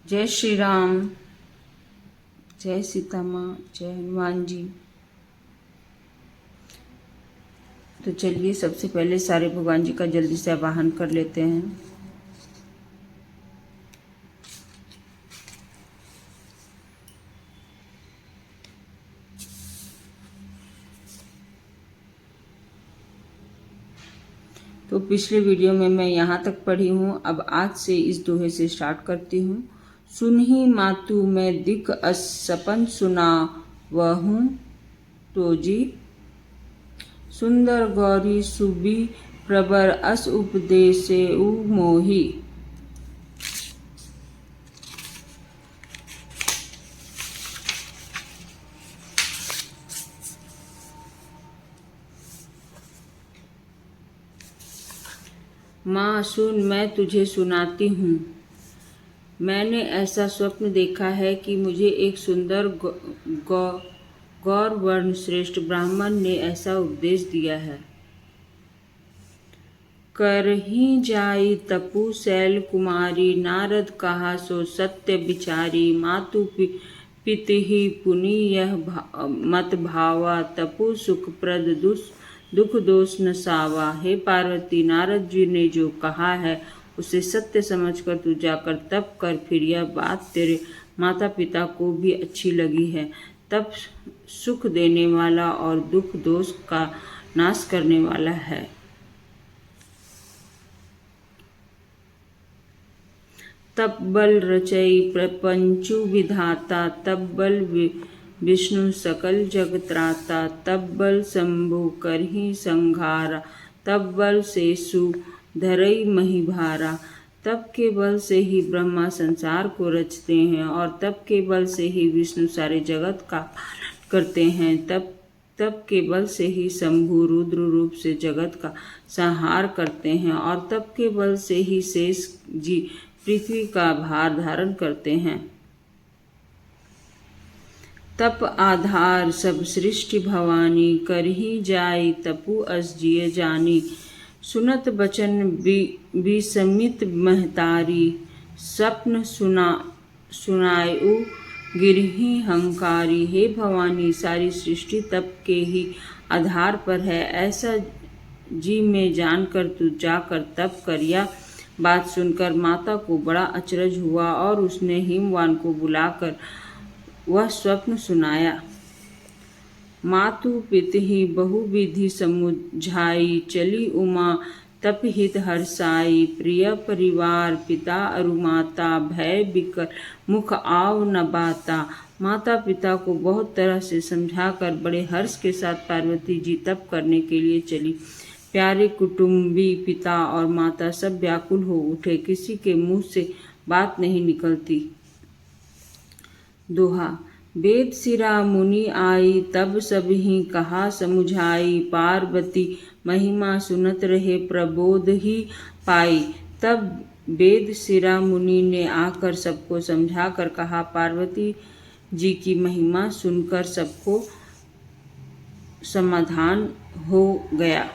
जय श्री राम। जय सीता माँ। जय हनुमान जी। तो चलिए सबसे पहले सारे भगवान जी का जल्दी से आवाहन कर लेते हैं। तो पिछले वीडियो में मैं यहाँ तक पढ़ी हूँ। अब आज से इस दोहे से स्टार्ट करती हूँ। सुनहि मातु मैं दिक अस सपन सुना वहूँ तो जी, सुंदर गौरी सुबी प्रबर अस उपदेसे उ मोही। माँ सुन, मैं तुझे सुनाती हूँ। मैंने ऐसा स्वप्न देखा है कि मुझे एक सुंदर गौर वर्ण श्रेष्ठ ब्राह्मण ने ऐसा उपदेश दिया है। करही जाई तपु शैल कुमारी, नारद कहा सो सत्य विचारी। मातु पितहि पुनि यह मत भावा, तपु सुखप्रद दुख दोष न सावा। हे पार्वती, नारद जी ने जो कहा है उसे सत्य समझकर तू जाकर तप कर, फिर यह बात तेरे माता पिता को भी अच्छी लगी है। तप सुख देने वाला और दुख दोष का नाश करने वाला है। तप बल रचई प्रपंचु विधाता, तप बल विष्णु सकल जग त्राता। तप बल शंभु करहि संघारा, तप बल शेषु धरई मही भारा। तप के बल से ही ब्रह्मा संसार को रचते हैं और तप के बल से ही विष्णु सारे जगत का पालन करते हैं। तप के बल से ही शंभु रुद्र रूप से जगत का संहार करते हैं और तप के बल से ही शेष जी पृथ्वी का भार धारण करते हैं। तप आधार सब सृष्टि भवानी, करही जाई तपु अस जिय जानी। सुनत बचन विसमित महतारी, स्वप्न सुनायु गिरही हंकारी। हे भवानी, सारी सृष्टि तप के ही आधार पर है, ऐसा जी में जानकर तू जाकर तप कर। यह बात सुनकर माता को बड़ा अचरज हुआ और उसने हिमवान को बुलाकर वह स्वप्न सुनाया। मातु पितहि बहुविधि समुझाई, चली उमा तप हित हर्षाई। प्रिय परिवार पिता अरु माता, भय बिकर मुख आव न बाता। माता पिता को बहुत तरह से समझाकर बड़े हर्ष के साथ पार्वती जी तप करने के लिए चली। प्यारे कुटुंबी पिता और माता सब व्याकुल हो उठे, किसी के मुंह से बात नहीं निकलती। दोहा। वेद सिरा मुनि आई, तब सब ही कहा समुझाई। पार्वती महिमा सुनत रहे, प्रबोध ही पाई। तब वेद सिरा मुनि ने आकर सबको समझा कर कहा। पार्वती जी की महिमा सुनकर सबको समाधान हो गया।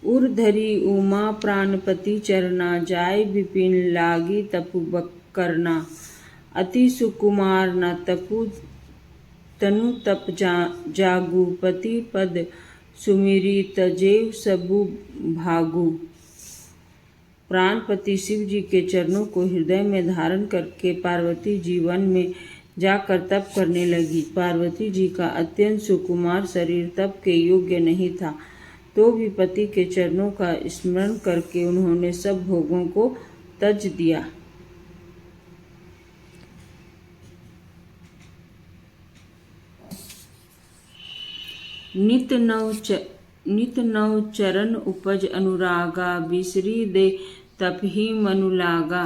उर्धरी उमा प्राणपति चरना, जाय विपिन लागी तपु करना। अति सुकुमार न तपु तनु तप जागु, पति पद सुमिरी तजेव सबु भागु। प्राणपति शिव जी के चरणों को हृदय में धारण करके पार्वती जी वन में जाकर तप करने लगी। पार्वती जी का अत्यंत सुकुमार शरीर तप के योग्य नहीं था, तो भी पति के चरणों का स्मरण करके उन्होंने सब भोगों को तज दिया। नित नव चरण उपज अनुरागा, बिसरी दे तप ही मनु लागा।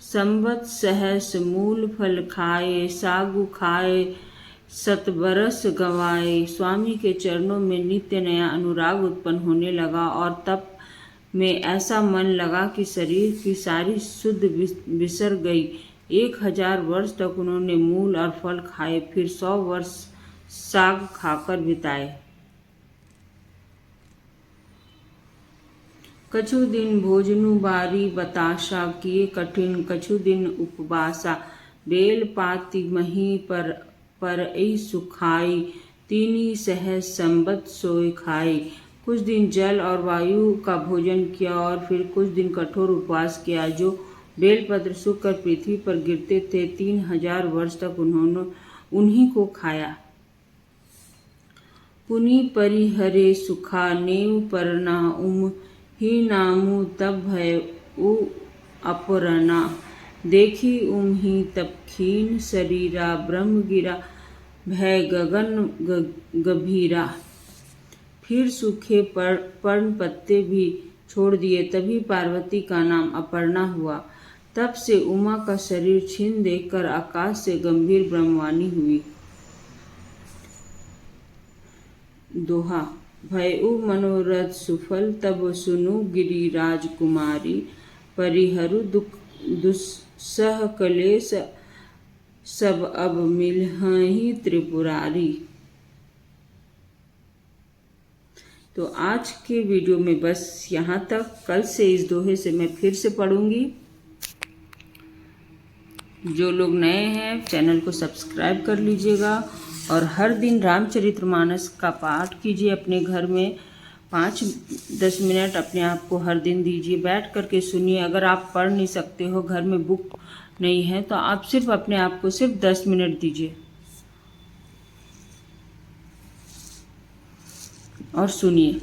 संवत सहस मूल फल खाए, सागु खाए सतबरस गवाए। स्वामी के चरणों में नित्य नया अनुराग उत्पन्न होने लगा और तप में ऐसा मन लगा कि शरीर की सारी शुद्ध बिसर गई। 1000 वर्ष तक उन्होंने मूल और फल खाए, फिर 100 वर्ष साग खाकर बिताए। कछु दिन भोजनु बारी बताशा, किए कठिन कछु दिन उपवासा। बेल पाती मही पर ऐ सुखाई, तीनी सहज संबत सोए खाई। कुछ दिन जल और वायु का भोजन किया और फिर कुछ दिन कठोर उपवास किया। जो बेलपत्र सूख कर पृथ्वी पर गिरते थे, 3000 वर्ष तक उन्होंने उन्हीं को खाया। पुनि परिहरे सुखा, नेव परना ही नामु तब भय उ अपरना। देखी ही तब खीन शरीरा, ब्रह्म गिरा भय गगन गभीरा। फिर सूखे पर्ण पत्ते भी छोड़ दिए, तभी पार्वती का नाम अपर्णा हुआ। तब से उमा का शरीर छीन देखकर आकाश से गंभीर ब्रह्मवाणी हुई। दोहा। भयउ मनोरथ सुफल, तब सुनु गिरिराज कुमारी। परिहरु दुस्सह कलेश, सब अब मिलहि त्रिपुरारी। तो आज के वीडियो में बस यहाँ तक। कल से इस दोहे से मैं फिर से पढ़ूंगी। जो लोग नए हैं चैनल को सब्सक्राइब कर लीजिएगा और हर दिन रामचरितमानस का पाठ कीजिए अपने घर में। 5-10 मिनट अपने आप को हर दिन दीजिए, बैठ करके सुनिए। अगर आप पढ़ नहीं सकते हो, घर में बुक नहीं है, तो आप सिर्फ अपने आप को सिर्फ 10 मिनट दीजिए और सुनिए।